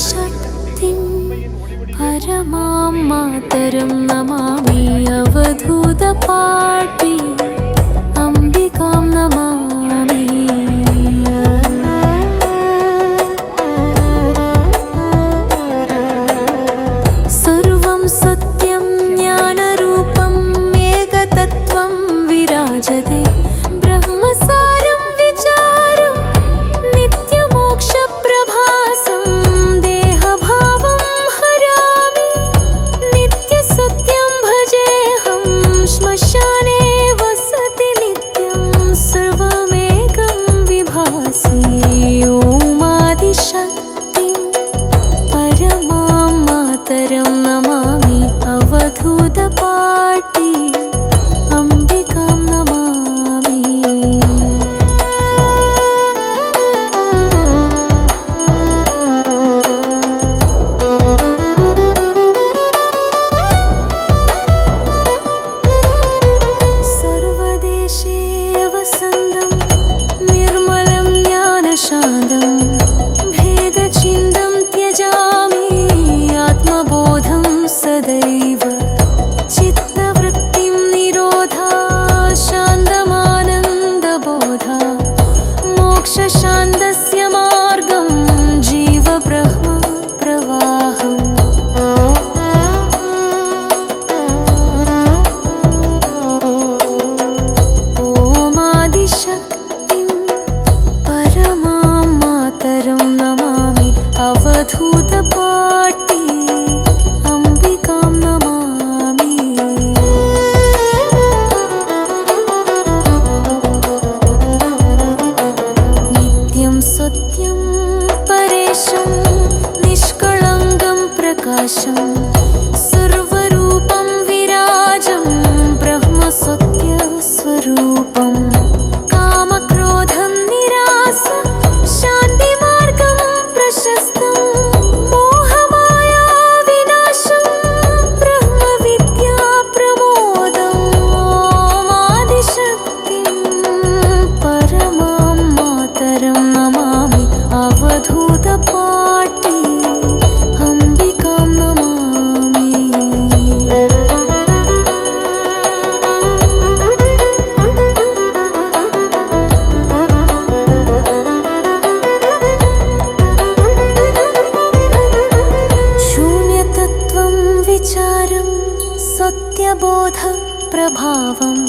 शक्तिं परमां मातरं नमामि अवधूतपाटी अम्बिकां नमामि। सर्वं सत्यं ज्ञानरूपं एकतत्त्वं विराजते ब्रह्मसारं विचारं नित्यमोक्षप्रभासं देहभावं हरामि नित्यसत्यं भजेऽहं श्मशाने वसति नित्यं सर्वमेकं विभासि। ओमादिशक्तिं परमां मातरं नमामि अवधूतपाटी अम्बिकां नमामि। सर्वदेशे वसन्तं निर्मलं ज्ञानशान्तं भेदचिन्तं त्यजामि आत्मबोधं सदैव चित्तवृत्तिं निरोधा शान्तमानन्दबोधा मोक्षशान्तस्य मार्गं जीवब्रह्म प्रवाहम्। ओमादिशक्तिं परमां मातरं नमामि अवधूतपाटी अम्बिकां नमामि। नित्यं सत्यं परेशं निष्कळङ्कं प्रकाशं सर्वरूपं विराजं ब्रह्मसत्यस्वरूपं कामक्रोधं निरास शान्तिमार्गं प्रशस्तं मोहमाया विनाशं ब्रह्मविद्या प्रमोदम्। ओमादिशक्तिं परमां मातरं नमामि अवधूतपाटी अम्बिकां नमामि। शून्यतत्त्वं विचारं सत्यबोधप्रभावं